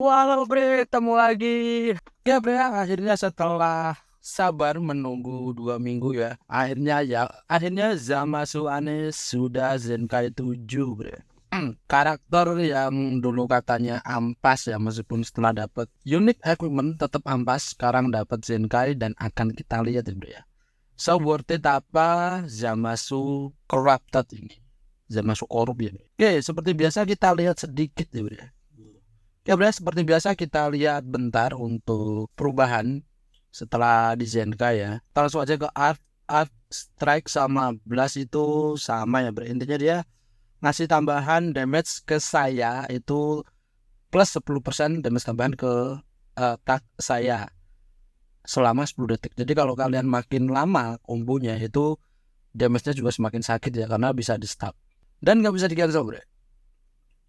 Walau bre, ketemu lagi. Ya bre, akhirnya setelah sabar menunggu 2 minggu ya, akhirnya Zamasu Ane sudah Zenkai 7 bre. Karakter yang dulu katanya ampas ya, meskipun setelah dapat unique equipment tetap ampas, sekarang dapat Zenkai dan akan kita lihat ya bre ya. So worth it apa Zamasu Corrupted ini? Zamasu korup ya. Oke, seperti biasa kita lihat sedikit ya bre. Ya benar, seperti biasa kita lihat bentar untuk perubahan setelah di Zenkai ya. Kita langsung aja ke Art Strike sama Blast itu sama ya. Intinya dia ngasih tambahan damage ke saya itu plus 10% damage tambahan ke attack saya selama 10 detik. Jadi kalau kalian makin lama kombonya itu damage-nya juga semakin sakit ya, karena bisa di stop dan nggak bisa di cancel bro.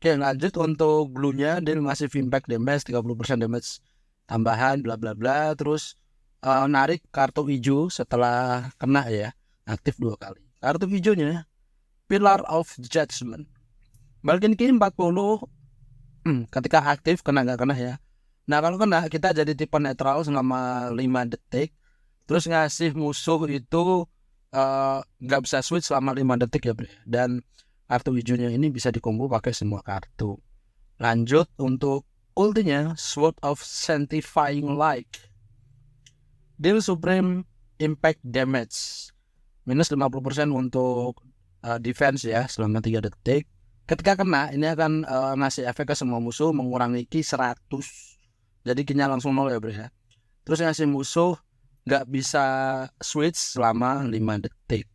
Oke, lanjut untuk blue-nya, dia ngasih impact damage 30% damage tambahan bla bla bla. Terus narik kartu hijau setelah kena ya, aktif 2 kali. Kartu hijaunya Pillar of Judgment, balikin ke 40 ketika aktif, kena nggak kena ya. Nah kalau kena kita jadi tipe netral selama 5 detik. Terus ngasih musuh itu nggak bisa switch selama 5 detik ya bre. Dan kartu hijaunya ini bisa dikombo pakai semua kartu. Lanjut untuk ultinya Sword of Sanctifying Light, deal supreme impact damage minus 50% untuk defense ya selama 3 detik. Ketika kena ini akan ngasih efek ke semua musuh, mengurangi ki 100. Jadi kinya langsung 0 ya bro ya. Terus ngasih musuh nggak bisa switch selama 5 detik.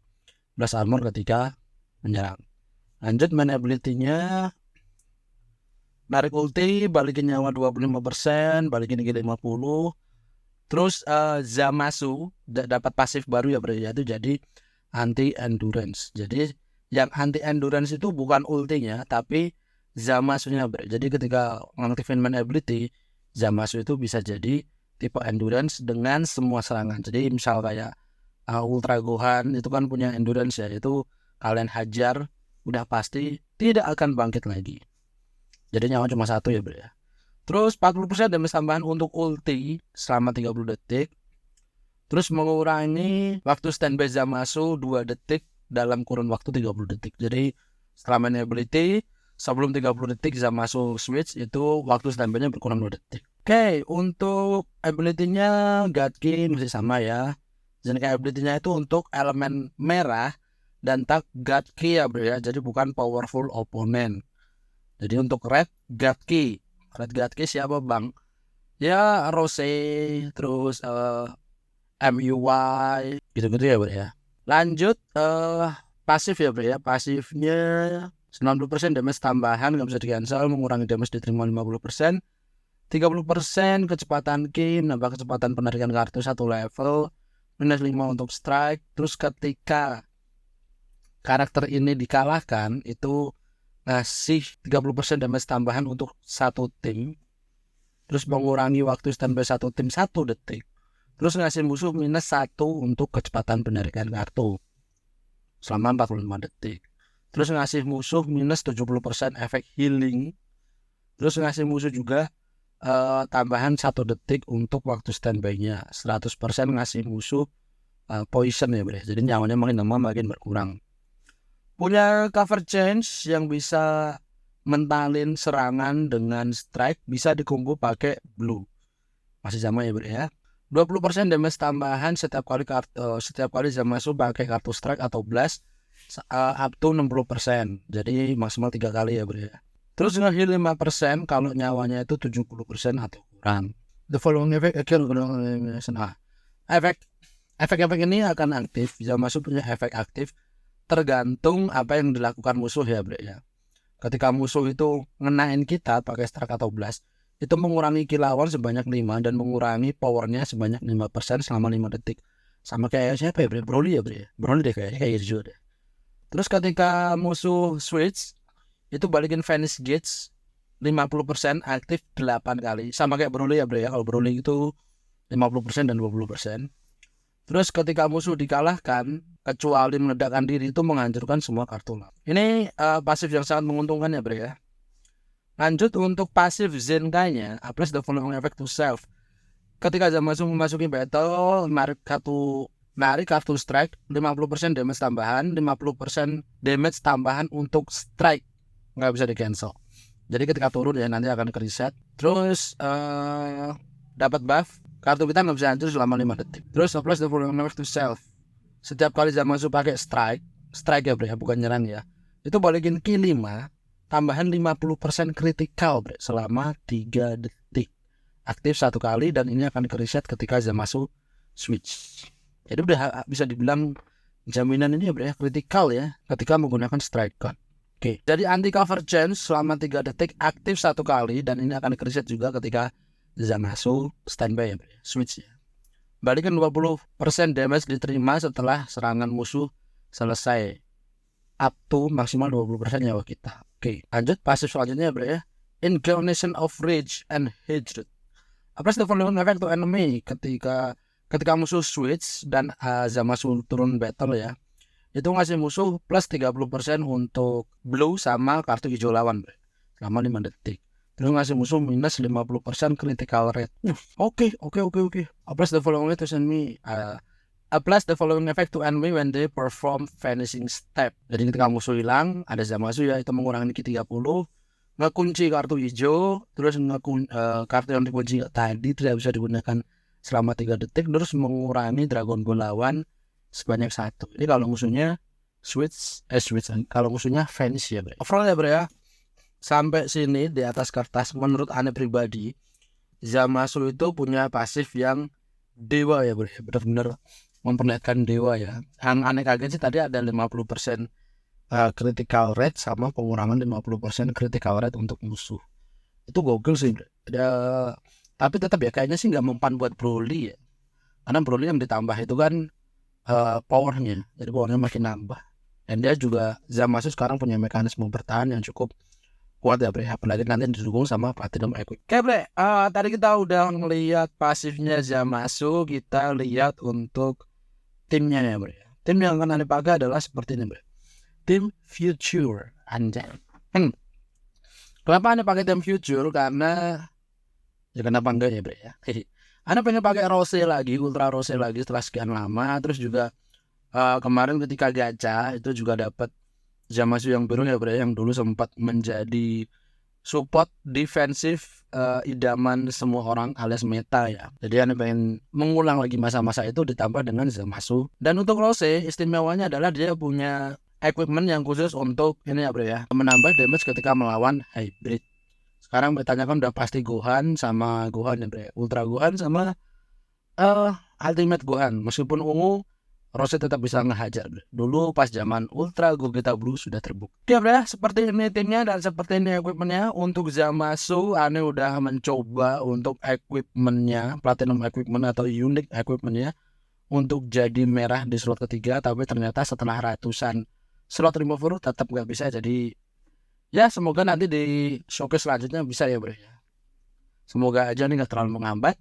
Plus armor ketika menyerang. Lanjut main ability-nya, narik ulti, balikin nyawa 25%, balikin ke 50. Terus Zamasu dapat pasif baru ya bro ya, itu jadi anti endurance. Jadi yang anti endurance itu bukan ultinya tapi Zamasunya bro. Jadi ketika mengaktifkan main ability, Zamasu itu bisa jadi tipe endurance dengan semua serangan. Jadi misal kayak Ultra Gohan itu kan punya endurance ya, itu kalian hajar udah pasti tidak akan bangkit lagi. Jadi nyawa cuma 1 ya bro ya. Terus 40% damage tambahan untuk ulti selama 30 detik. Terus mengurangi waktu standby Zamasu 2 detik dalam kurun waktu 30 detik. Jadi setelah main ability, sebelum 30 detik Zamasu switch, itu waktu standby-nya berkurang 2 detik. Oke, untuk ability-nya Gatki masih sama ya. Jadi ability-nya itu untuk elemen merah dan tag Gatki ya bro ya. Jadi bukan powerful opponent. Jadi untuk red Gatki siapa bang? Ya Rose, terus MUY gitu-gitu ya bro ya. Lanjut pasif ya bro ya. Pasifnya 90% damage tambahan, nggak bisa di cancel, mengurangi damage diterima 50%. 30% kecepatan ki, nambah kecepatan penarikan kartu 1 level, minus 5 untuk strike. Terus ketika karakter ini dikalahkan itu ngasih 30% damage tambahan untuk 1 tim. Terus mengurangi waktu standby 1 tim 1 detik. Terus ngasih musuh minus 1 untuk kecepatan penarikan kartu selama 45 detik. Terus ngasih musuh minus 70% efek healing. Terus ngasih musuh juga tambahan 1 detik untuk waktu standby-nya. 100% ngasih musuh poison ya bro. Jadi nyawanya makin lama makin berkurang. Punya cover change yang bisa mentalin serangan dengan strike, bisa dikombo pakai blue. Masih sama ya bro ya. 20% damage tambahan setiap kali Zamasu pakai kartu strike atau blast up to 60%. Jadi maksimal 3 kali ya bro ya. Terus nge-heal 5% kalau nyawanya itu 70% atau kurang. The following effect efek ini akan aktif. Zamasu punya efek aktif tergantung apa yang dilakukan musuh ya bro ya. Ketika musuh itu ngenain kita pakai strike atau blast, itu mengurangi kilauan sebanyak 5 dan mengurangi powernya sebanyak 5% selama 5 detik. Sama kayak siapa ya bro? Broly ya bro ya? Broly deh kayak Irjo deh. Terus ketika musuh switch, itu balikin Vanish Gauge 50% aktif 8 kali. Sama kayak Broly ya bro ya. Kalau Broly itu 50% dan 20%. Terus ketika musuh dikalahkan, kecuali meledakkan diri, itu menghancurkan semua kartu. Ini pasif yang sangat menguntungkan ya bro ya. Lanjut untuk pasif Zenkai-nya, applies the following effect to self. Ketika Zamasu memasuki battle, menarik kartu strike, 50% damage tambahan, 50% damage tambahan untuk strike, nggak bisa di cancel. Jadi ketika turun ya nanti akan ke reset. Terus dapat buff, kartu kita nggak bisa hancur selama 5 detik. Terus applies the following effect to self. Setiap kali Zamasu pakai strike ya bro ya, bukan nyerang ya, itu balikin ki 5, tambahan 50% critical bro, selama 3 detik. Aktif 1 kali dan ini akan ke reset ketika Zamasu switch. Jadi udah bisa dibilang jaminan ini ya bro ya, critical ya ketika menggunakan strike card. Oke, jadi anti cover change selama 3 detik, aktif 1 kali dan ini akan ke reset juga ketika Zamasu standby ya bro ya, switch ya. Balikan 20% damage diterima setelah serangan musuh selesai, up to maksimal 20% nyawa kita. Oke, lanjut pasif selanjutnya bro ya, Incarnation of Rage and Hatred. Applies the following effect to enemy. Ketika musuh switch dan Zamasu turun battle ya, itu ngasih musuh plus 30% untuk blow sama kartu hijau lawan bro, selama 5 detik. Terus ngasih musuh minus 50% critical rate. Oke. Applies the following to enemy. Applies the following effect to enemy when they perform vanishing step. Jadi ketika musuh hilang, ada Zamasu ya, itu mengurangi ki 30, ngekunci kartu hijau, terus kartu yang dikunci tadi tidak bisa digunakan selama 3 detik, terus mengurangi Dragon Ball lawan sebanyak 1. Ini kalau musuhnya switch, kalau musuhnya vanish ya bro. Overall ya bro ya, sampai sini di atas kertas menurut aneh pribadi, Zamasu itu punya pasif yang dewa ya bro, benar-benar memperlihatkan dewa ya. Yang aneh kaget sih tadi ada 50% critical rate sama pengurangan 50% critical rate untuk musuh. Itu gokil sih bro. Tapi tetap ya kayaknya sih nggak mempan buat Broly ya, karena Broly yang ditambah itu kan powernya, jadi powernya makin nambah. Dan dia juga, Zamasu sekarang punya mekanisme bertahan yang cukup kuat ya bro, apalagi nanti didukung sama Platinum Equip. Oke bro, tadi kita udah ngeliat pasifnya Zamasu, kita lihat untuk timnya ya bro. Tim yang akan dipakai adalah seperti ini bro, tim Future anjay. Kenapa Anda pakai tim Future? Karena ya kenapa enggak ya bro ya, Anda pengen pakai Rose lagi, Ultra Rose lagi setelah sekian lama. Terus juga kemarin ketika gacha itu juga dapat Zamasu yang biru ya bro, yang dulu sempat menjadi support defensif idaman semua orang alias meta ya. Jadi Anda pengen mengulang lagi masa-masa itu ditambah dengan Zamasu. Dan untuk Rose istimewanya adalah dia punya equipment yang khusus untuk ini ya bro ya, menambah damage ketika melawan hybrid. Sekarang betanya kan udah pasti Gohan sama Gohan ya bro, Ultra Gohan sama Ultimate Gohan. Meskipun ungu, Rose tetap bisa ngehajar bro. Dulu pas zaman Ultra Gogeta Blue sudah terbukti. Ya bro, seperti ini timnya dan seperti ini equipmentnya. Untuk Zamasu, Ane udah mencoba untuk equipmentnya, Platinum Equipment atau Unique Equipmentnya, untuk jadi merah di slot ketiga. Tapi ternyata setelah ratusan slot remover tetap gak bisa. Jadi ya semoga nanti di showcase selanjutnya bisa ya bro ya. Semoga aja nih gak terlalu menghambat.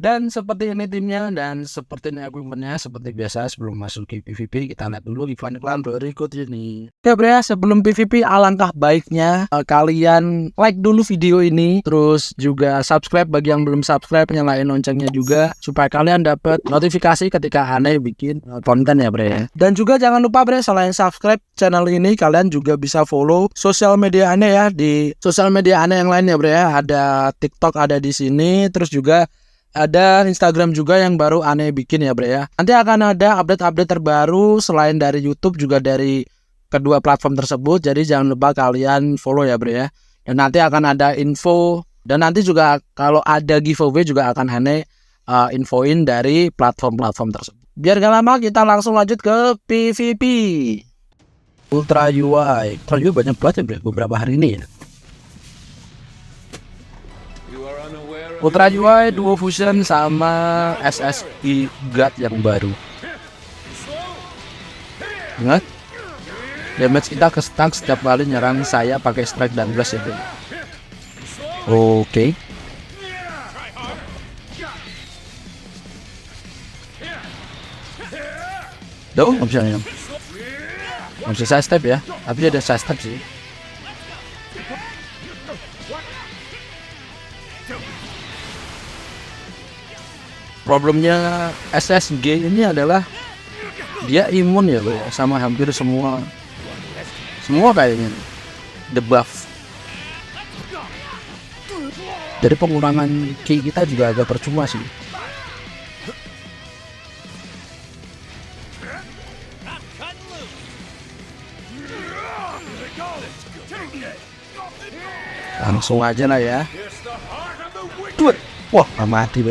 Dan seperti ini timnya dan seperti ini equipmentnya. Seperti biasa sebelum masuk ke PvP, kita lihat dulu event iklan berikut ini. Oke bro ya, sebelum PvP alangkah baiknya kalian like dulu video ini. Terus juga subscribe bagi yang belum subscribe, nyalain loncengnya juga supaya kalian dapat notifikasi ketika Ane bikin konten ya bro ya. Dan juga jangan lupa bro, selain subscribe channel ini, kalian juga bisa follow sosial media Ane ya. Di sosial media Ane yang lain ya bro ya, ada TikTok ada di sini, terus juga ada Instagram juga yang baru Ane bikin ya bro ya. Nanti akan ada update-update terbaru selain dari YouTube juga dari kedua platform tersebut. Jadi jangan lupa kalian follow ya bro ya. Dan nanti akan ada info. Dan nanti juga kalau ada giveaway juga akan Ane infoin dari platform-platform tersebut. Biar gak lama kita langsung lanjut ke PvP. Ultra UI. Ultra UI banyak banget ya bro, beberapa hari ini ya. Ultra UI Duo Fusion sama SSI God yang baru. Ingat, damage kita ke stuck setiap kali nyerang saya pakai strike dan blast ya bro. Oke. Duh, nggak bisa ya. Nggak bisa side step ya, tapi ada side step sih. Problemnya SSG ini adalah dia imun ya bro, sama hampir semua kayaknya debuff. Jadi pengurangan ki kita juga agak percuma sih. Langsung aja lah ya. Tuh, wah mati be.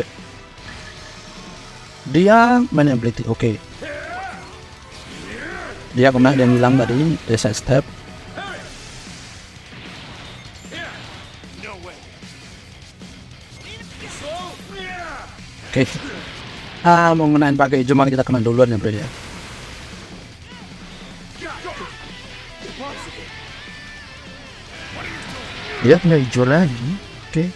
Dia main ability, oke. Dia kena yang hilang tadi, reset step. Oke. Mau ngenain pakai hijau, kita kena duluan ya bro ya. Dia kena hijau lagi. Oke.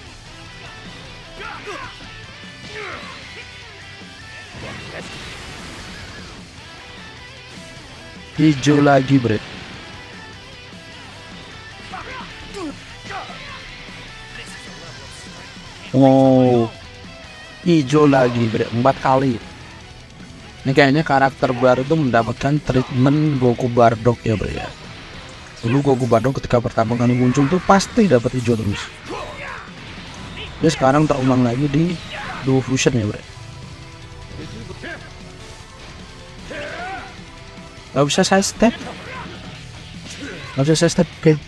Hijau lagi bre. Oh, hijau lagi bre, 4 kali. Ini kayaknya karakter baru tuh mendapatkan treatment Goku Bardock ya bre ya. Dulu Goku Bardock ketika pertama kali muncul tuh pasti dapat hijau terus. Ini sekarang terulang lagi di Duo Fusion ya bre. Gak bisa saya step. Oke.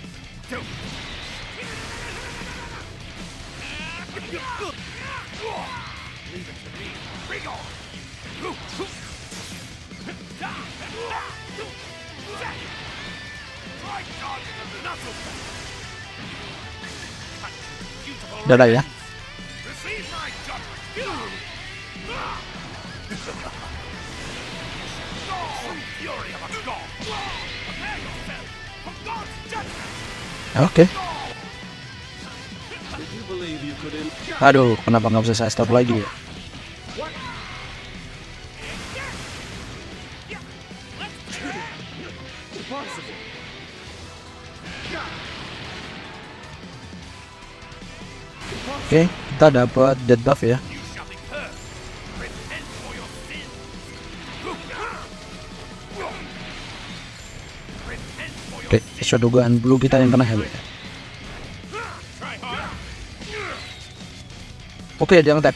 Udah lah ya. Oke. Aduh, kenapa nggak bisa saya stop lagi ya? Oke, kita dapat dead buff ya. Oke, sesuai dugaan blue kita yang kena hebat. Oke, dia nge-tap.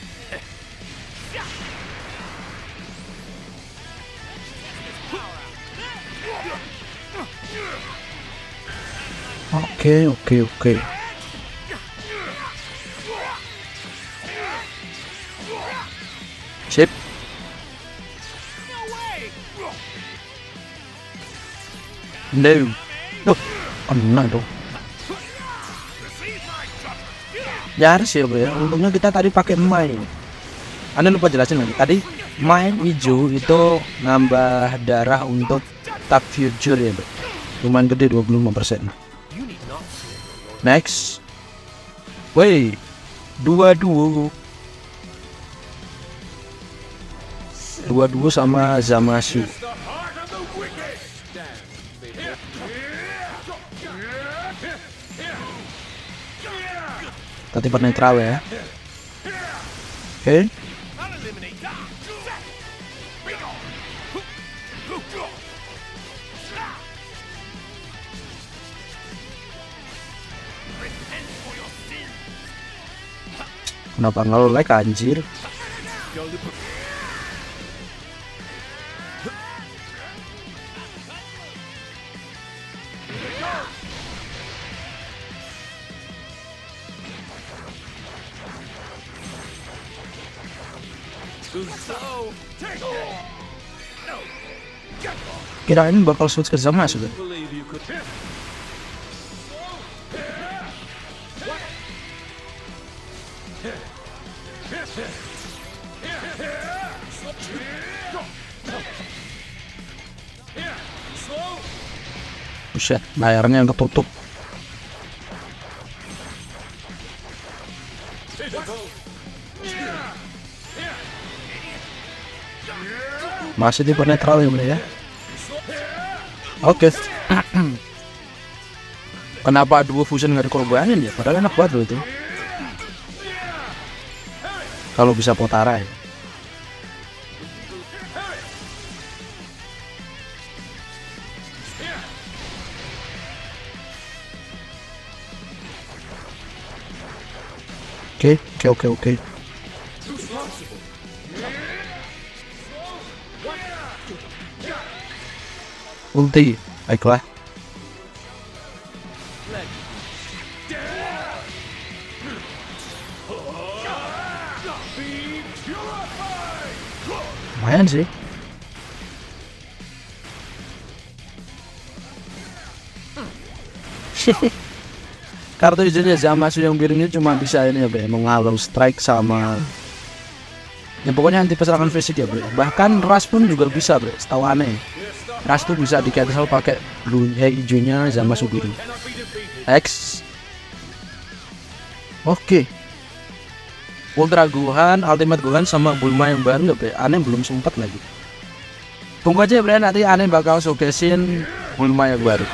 Oke. Sip. No. Oh, no dong. Ya harus ya bro ya. Untungnya kita tadi pakai main. Anda lupa jelasin lagi. Tadi main hijau itu nambah darah untuk tap future ya bro. Lumayan gede 25%. Next. Woi. 22 sama Zamasu. Tadi netral ya. Oke. Kenapa nge-like anjir? Kirain bakal switch ke Zamasu sudah. Buset, layarnya udah tutup. Masih di netral ya bro ya. Oke. Kenapa Duo Fusion nggak dikorbanin ya? Padahal enak banget loh itu. Kalau bisa Potara ya. Oke. Ulti, baiklah. Lumayan sih. Kartu izinnya Zamasu yang biru ini cuma bisa ini ya bre, menghalau strike sama ya pokoknya anti serangan fisik ya bre. Bahkan Ras pun juga bisa bre, setahu aneh. Ras tuh bisa di cancel pakai blue hijaunya Zamasu biru. X. Oke. Ultra Gohan, Ultimate Gohan sama Bulma yang baru ya bre. Aneh belum sempat lagi. Tunggu aja bre, nanti aneh bakal showcasein Bulma yang baru.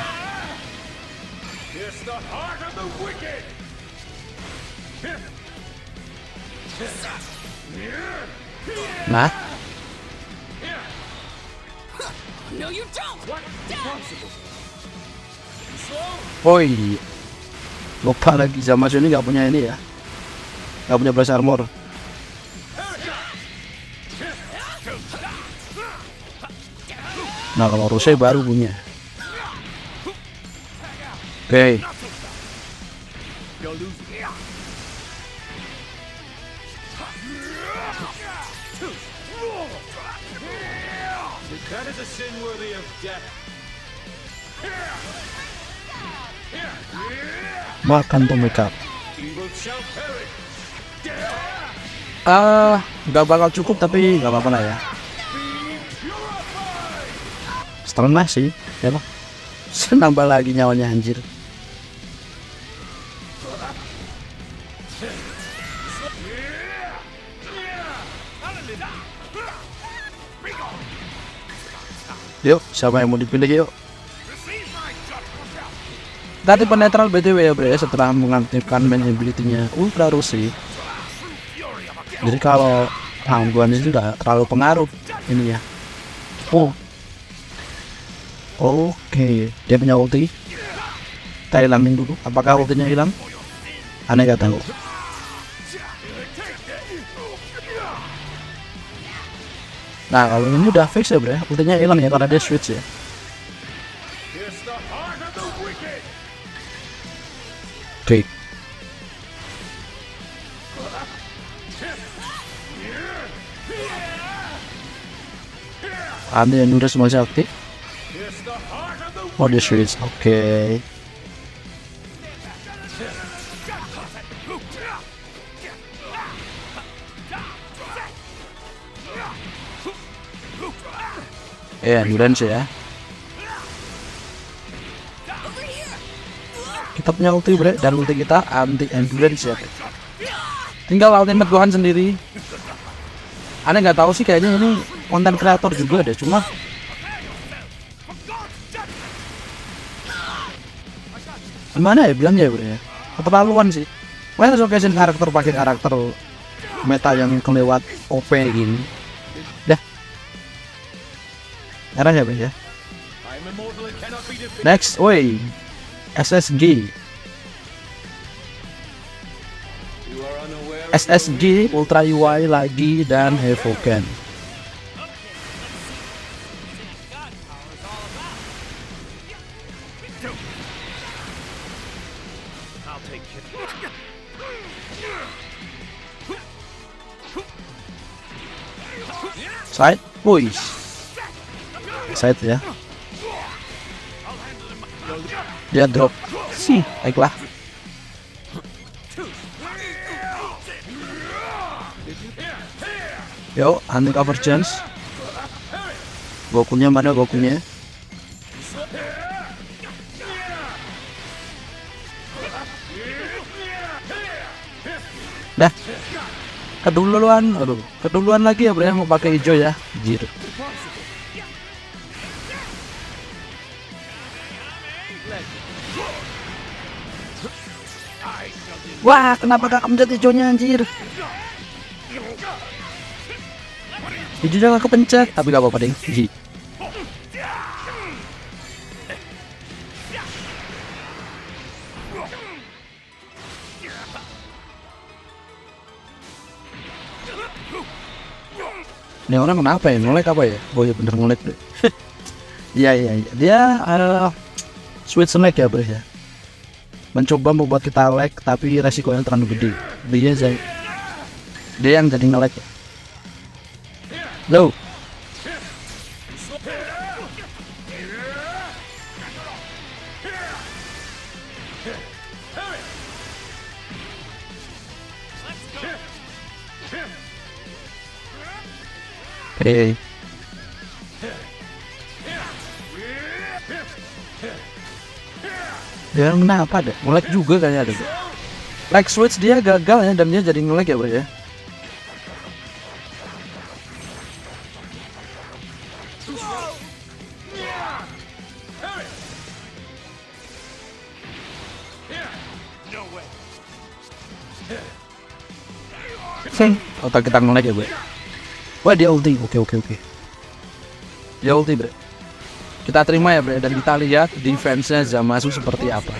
Nah, oh iya, lupa lagi Zamasu ini nggak punya ini ya, nggak punya blast armor. Nah kalau Rusai baru punya. Oke. Makan tuh makeup. Nggak bakal cukup tapi nggak apa-apa lah ya. Setengah sih, ya lah. Nambah lagi nyawanya anjir. Yuk, siapa yang mau dipilih yuk? Tadi penetral BTW ya bre, setelah mengaktifkan main ability-nya Ultra Rusi. Jadi kalau gangguan itu udah terlalu pengaruh ini ya. Oke, dia punya ulti. Kita hilangin dulu. Apakah ultinya hilang? Aneh gak tahu. Nah kalau ini udah fix ya bre, ultinya hilang ya karena dia switch ya. Oke. Ada yang udah semua aktif. Oh dia switch, oke. Endurance ya. Kita punya ulti bre, dan ulti kita anti endurance ya. Tinggal Ultimate Gohan sendiri. Aneh nggak tahu sih, kayaknya ini konten kreator juga deh, cuma gimana ya bilangnya ya bre ya, keterlaluan sih. Wah showcase karakter pakai karakter meta yang kelewat OP gini. Dah. Era ya bre ya. Next, woi. SSG Ultra UI lagi dan Evoken. Side, woi. Side ya. Dia drop sih, baiklah. Yo, anti convergence. Gokunya mana Gokunya? Dah. Keduluan lagi ya bro, mau pakai hijau ya. Jir. Wah, kenapa gak kepencet hijaunya anjir? Hijaunya gak kepencet, tapi gak apa-apa deh. Ini orang kenapa ya? Ngelek apa ya? Oh iya bener ngelek deh. Iya. Dia switch lag ya bro ya. Mencoba membuat kita lag tapi resikonya terlalu gede. Dia yang jadi nge-lag ya. Loh. Hey. Dia kenapa deh? Nge-lag juga kayaknya ada. Lag switch dia gagal ya dan dia jadi nge-lag ya bro ya. Otak kita nge-lag ya bro. Wah dia ulti, oke. Dia ulti bro. Kita terima ya bro dan kita lihat defense-nya Zamasu seperti apa.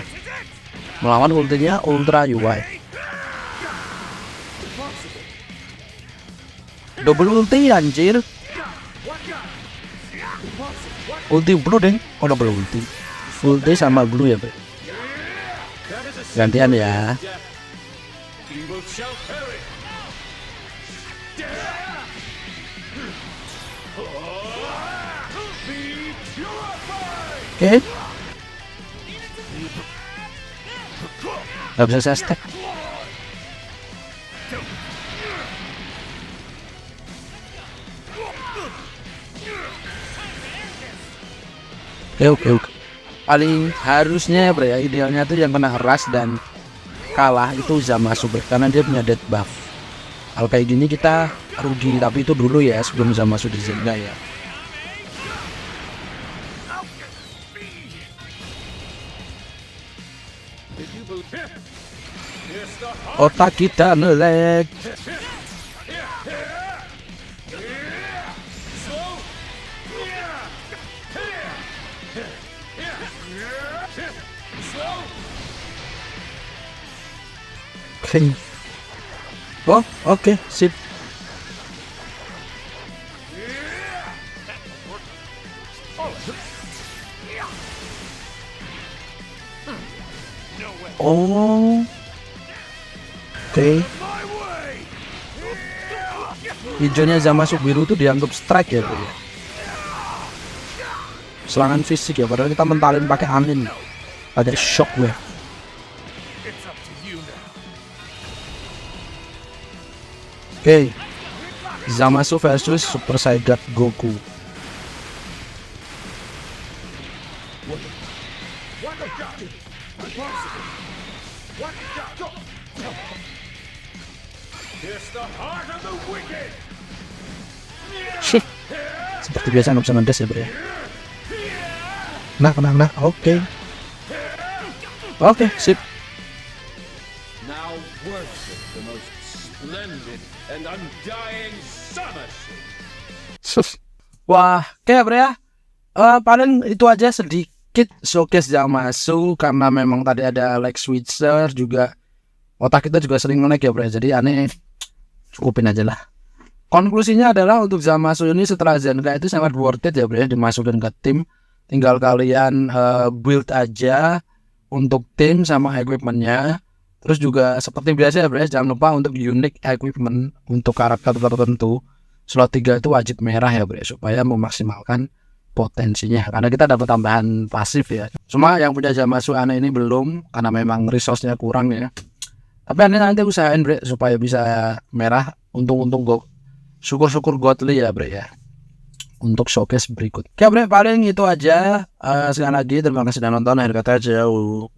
Melawan ultinya Ultra UI. Double ulti anjir. Ulti blue deng. Oh double ulti. Ulti sama blue ya bro. Gantian ya. Oke. Gak bisa saya stack. Oke. Paling harusnya bro ya, idealnya tuh yang kena rush dan kalah itu Zamasu bro, karena dia punya death buff. Hal kayak gini kita rugi, tapi itu dulu ya sebelum Zamasu di Zenga ya. Otak kita nge-lag. Oh, oke, sip. Oh. Oke. Hijaunya Zamasu, biru itu dianggap strike ya bro ya. Serangan fisik ya, padahal kita mentalin pakai angin, pakai shockwave. Oke. Zamasu versus Super Saiyan Goku. Seperti biasa nggak bisa ngedes ya bro ya. Nah, oke, sip. Wah, kayak bro ya. Paling itu aja sedikit showcase Zamasu, karena memang tadi ada lag switcher juga. Otak kita juga sering nge-lag ya bro, jadi aneh. Cukupin aja lah. Konklusinya adalah untuk Zamasu ini setelah Zenka itu sangat worth it ya bro ya, dimasukin ke tim. Tinggal kalian build aja untuk tim sama equipmentnya. Terus juga seperti biasa ya bro ya, jangan lupa untuk unique equipment untuk karakter tertentu. Slot 3 itu wajib merah ya bro ya, supaya memaksimalkan potensinya, karena kita dapat tambahan pasif ya. Cuma yang punya Zamasu aneh ini belum, karena memang resource-nya kurang ya. Tapi aneh nanti usahain bro supaya bisa merah. Untung-untung syukur-syukur godly ya bro ya, untuk showcase berikut. Oke bro, paling itu aja. Sekali lagi terima kasih sudah nonton. Akhir kata jauh.